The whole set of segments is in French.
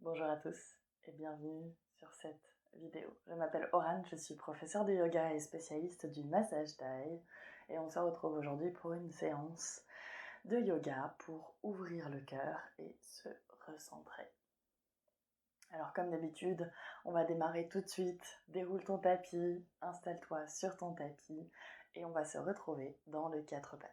Bonjour à tous et bienvenue sur cette vidéo. Je m'appelle Oran, je suis professeure de yoga et spécialiste du massage thaï et on se retrouve aujourd'hui pour une séance de yoga pour ouvrir le cœur et se recentrer. Alors comme d'habitude, on va démarrer tout de suite. Déroule ton tapis, installe-toi sur ton tapis et on va se retrouver dans le 4 pattes.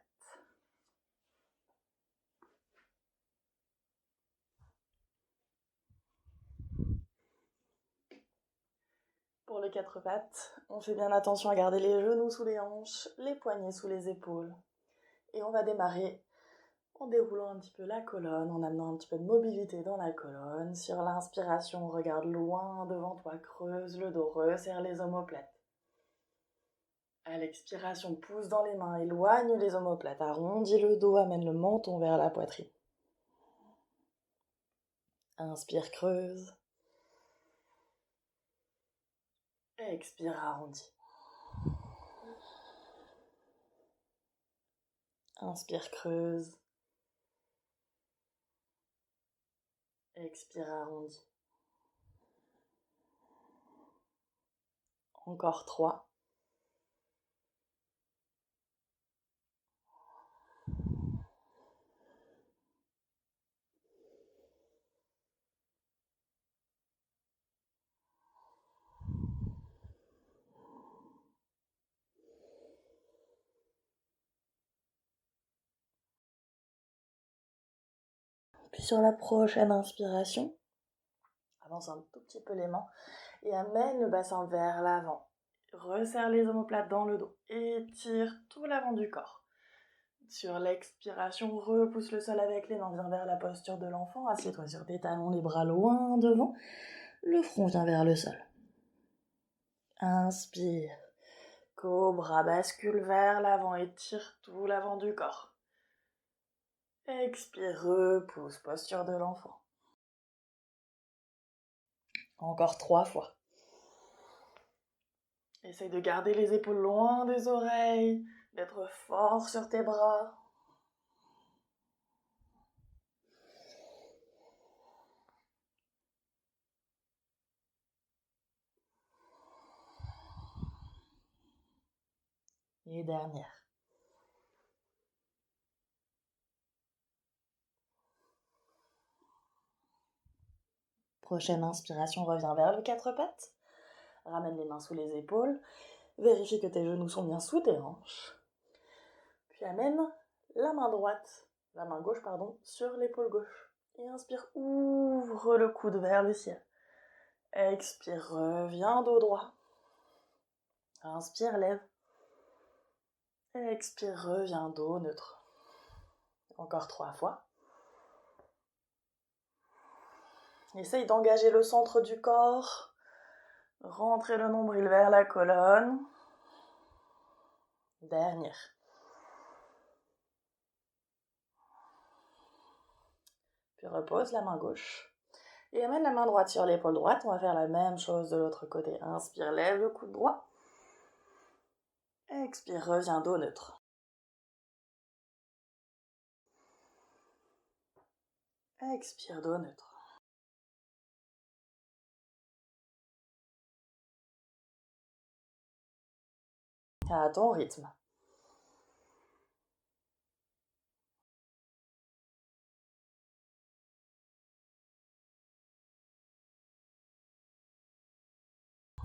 Pour le 4 pattes, on fait bien attention à garder les genoux sous les hanches, les poignets sous les épaules. Et on va démarrer en déroulant un petit peu la colonne, en amenant un petit peu de mobilité dans la colonne. Sur l'inspiration, regarde loin devant toi, creuse le dos, resserre les omoplates. À l'expiration, pousse dans les mains, éloigne les omoplates, arrondis le dos, amène le menton vers la poitrine. Inspire, creuse. Expire, arrondis. Inspire, creuse. Expire, arrondis. Encore 3. Puis sur la prochaine inspiration, avance un tout petit peu les mains et amène le bassin vers l'avant. Resserre les omoplates dans le dos, étire tout l'avant du corps. Sur l'expiration, repousse le sol avec les mains, viens vers la posture de l'enfant, assieds-toi sur tes talons, les bras loin devant, le front vient vers le sol. Inspire, cobra, bascule vers l'avant, étire tout l'avant du corps. Expire, repousse, posture de l'enfant. Encore 3 fois. Essaye de garder les épaules loin des oreilles, d'être fort sur tes bras. Et dernière. Prochaine inspiration, reviens vers le 4 pattes. Ramène les mains sous les épaules. Vérifie que tes genoux sont bien sous tes hanches. Puis amène la main gauche, sur l'épaule gauche. Et inspire, ouvre le coude vers le ciel. Expire, reviens dos droit. Inspire, lève. Expire, reviens dos neutre. Encore 3 fois. Essaye d'engager le centre du corps. Rentrez le nombril vers la colonne. Dernière. Puis repose la main gauche. Et amène la main droite sur l'épaule droite. On va faire la même chose de l'autre côté. Inspire, lève le coude droit. Expire, reviens dos neutre. Expire, dos neutre. À ton rythme.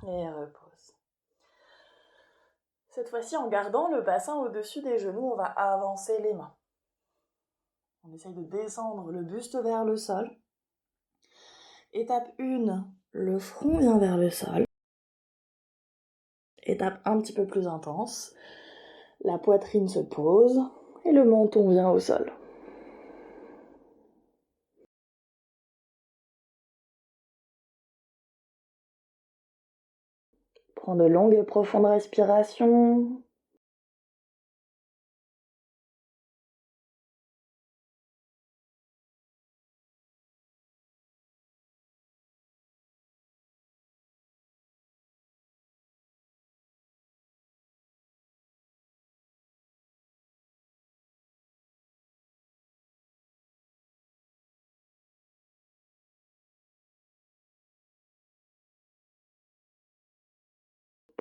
Et repose. Cette fois-ci, en gardant le bassin au-dessus des genoux, on va avancer les mains. On essaye de descendre le buste vers le sol. Étape 1, le front vient vers le sol. Étape un petit peu plus intense, la poitrine se pose et le menton vient au sol. Prends de longues et profondes respirations.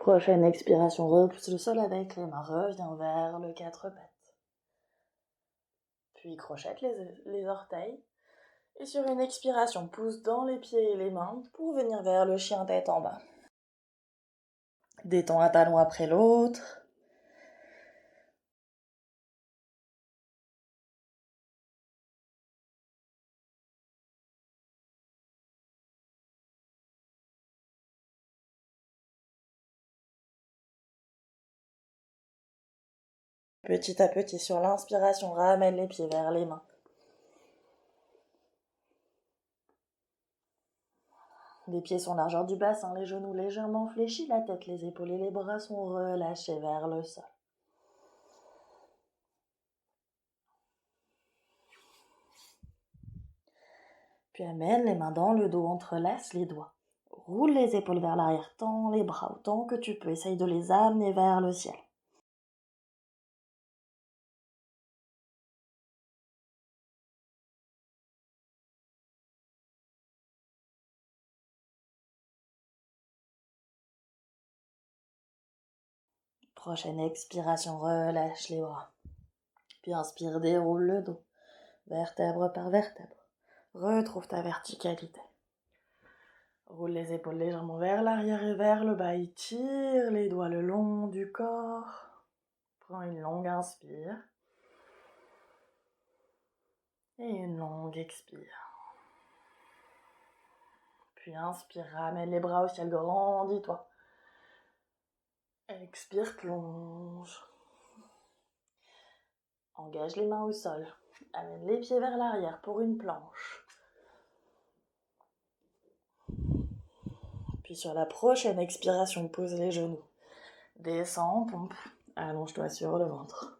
Prochaine expiration, repousse le sol avec les mains, reviens vers le 4 pattes. Puis crochette les orteils. Et sur une expiration, pousse dans les pieds et les mains pour venir vers le chien tête en bas. Détends un talon après l'autre. Petit à petit, sur l'inspiration, ramène les pieds vers les mains. Les pieds sont largeur du bassin, les genoux légèrement fléchis, la tête, les épaules et les bras sont relâchés vers le sol. Puis amène les mains dans le dos, entrelace les doigts. Roule les épaules vers l'arrière, tends les bras autant que tu peux, essaye de les amener vers le ciel. Prochaine expiration, relâche les bras. Puis inspire, déroule le dos, vertèbre par vertèbre. Retrouve ta verticalité. Roule les épaules légèrement vers l'arrière et vers le bas. Étire les doigts le long du corps. Prends une longue inspire. Et une longue expire. Puis inspire, ramène les bras au ciel, grandis-toi. Expire, plonge. Engage les mains au sol. Amène les pieds vers l'arrière pour une planche. Puis sur la prochaine expiration, pose les genoux. Descends, pompe. Allonge-toi sur le ventre.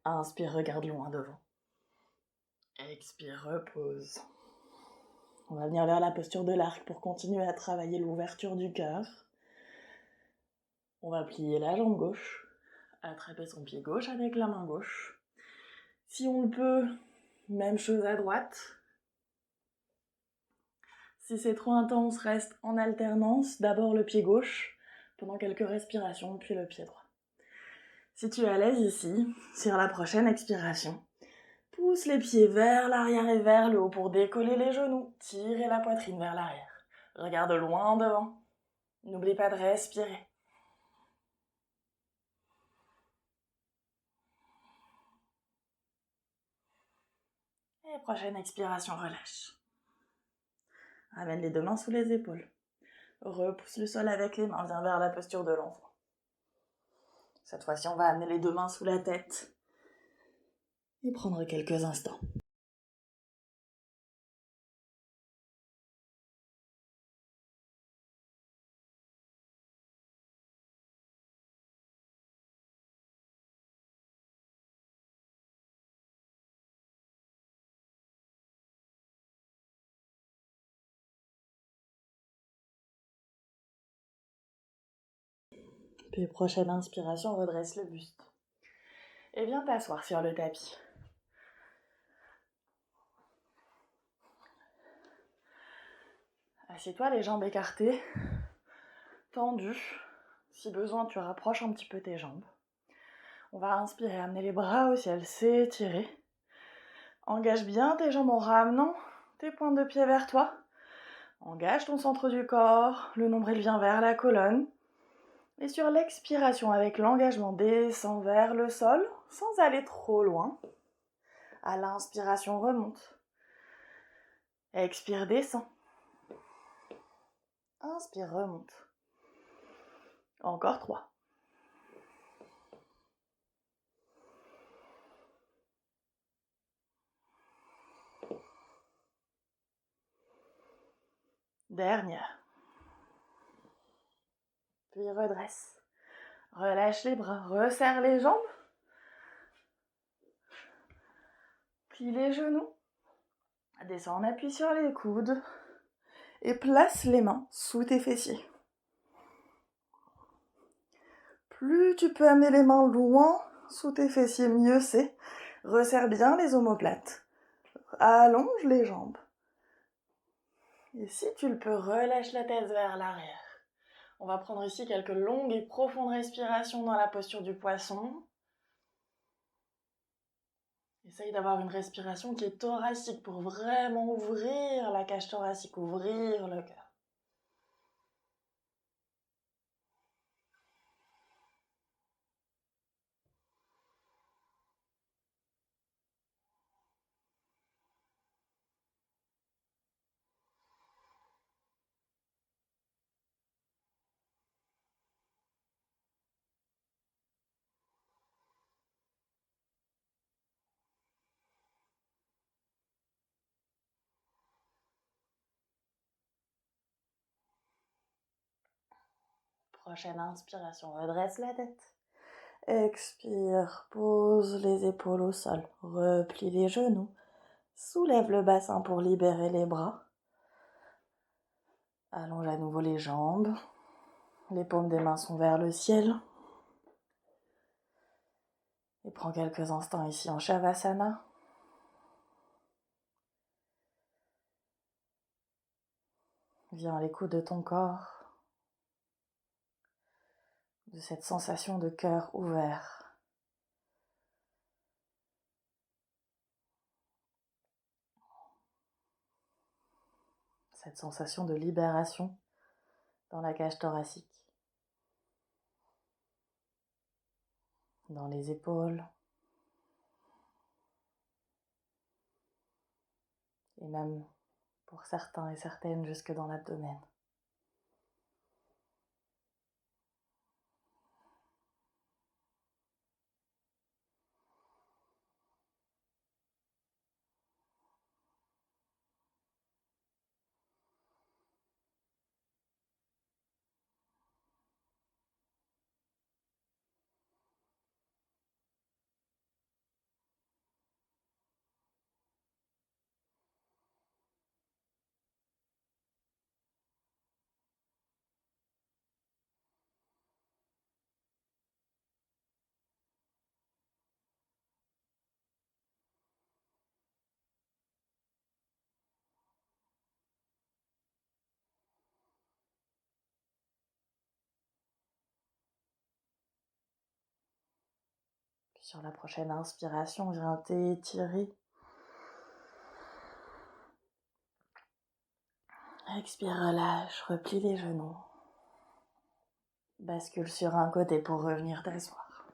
Inspire, regarde loin devant. Expire, repose. On va venir vers la posture de l'arc pour continuer à travailler l'ouverture du cœur. On va plier la jambe gauche, attraper son pied gauche avec la main gauche. Si on le peut, même chose à droite. Si c'est trop intense, reste en alternance. D'abord le pied gauche, pendant quelques respirations, puis le pied droit. Si tu es à l'aise ici, sur la prochaine expiration, pousse les pieds vers l'arrière et vers le haut pour décoller les genoux. Tirez la poitrine vers l'arrière. Regarde loin devant. N'oublie pas de respirer. Et prochaine expiration, relâche. Ramène les deux mains sous les épaules. Repousse le sol avec les mains, viens vers la posture de l'enfant. Cette fois-ci, on va amener les deux mains sous la tête et prendre quelques instants. Puis prochaine inspiration, redresse le buste. Et viens t'asseoir sur le tapis. Assieds-toi, les jambes écartées, tendues. Si besoin, tu rapproches un petit peu tes jambes. On va inspirer, amener les bras au ciel, s'étirer. Engage bien tes jambes en ramenant tes pointes de pied vers toi. Engage ton centre du corps, le nombril vient vers la colonne. Et sur l'expiration, avec l'engagement, descend vers le sol, sans aller trop loin. À l'inspiration, remonte. Expire, descend. Inspire, remonte. Encore 3. Dernière. Puis redresse. Relâche les bras, resserre les jambes. Plie les genoux. Descends en appui sur les coudes. Et place les mains sous tes fessiers. Plus tu peux amener les mains loin sous tes fessiers, mieux c'est. Resserre bien les omoplates. Allonge les jambes. Et si tu le peux, relâche la tête vers l'arrière. On va prendre ici quelques longues et profondes respirations dans la posture du poisson. Essaye d'avoir une respiration qui est thoracique pour vraiment ouvrir la cage thoracique, ouvrir le cœur. Prochaine inspiration, redresse la tête. Expire, pose les épaules au sol, replie les genoux, soulève le bassin pour libérer les bras. Allonge à nouveau les jambes, les paumes des mains sont vers le ciel. Et prends quelques instants ici en Shavasana. Viens à l'écoute de ton corps, de cette sensation de cœur ouvert. Cette sensation de libération dans la cage thoracique, dans les épaules, et même pour certains et certaines jusque dans l'abdomen. Puis sur la prochaine inspiration, viens t'étirer. Expire, relâche, replie les genoux. Bascule sur un côté pour revenir t'asseoir.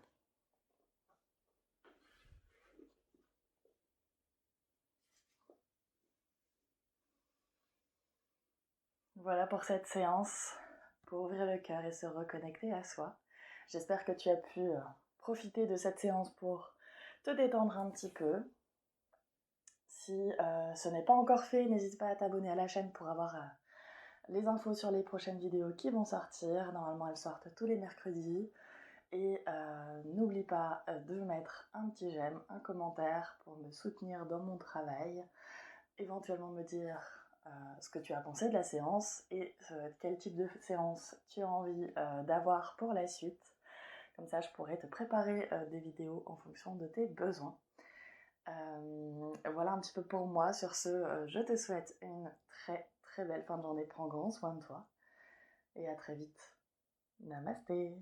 Voilà pour cette séance, pour ouvrir le cœur et se reconnecter à soi. J'espère que tu as pu profiter de cette séance pour te détendre un petit peu. Si ce n'est pas encore fait, n'hésite pas à t'abonner à la chaîne pour avoir les infos sur les prochaines vidéos qui vont sortir. Normalement, elles sortent tous les mercredis. Et n'oublie pas de mettre un petit j'aime, un commentaire pour me soutenir dans mon travail. Éventuellement me dire ce que tu as pensé de la séance et quel type de séance tu as envie d'avoir pour la suite. Comme ça, je pourrais te préparer des vidéos en fonction de tes besoins. Voilà un petit peu pour moi. Sur ce, je te souhaite une très très belle fin de journée. Prends grand soin de toi et à très vite. Namasté.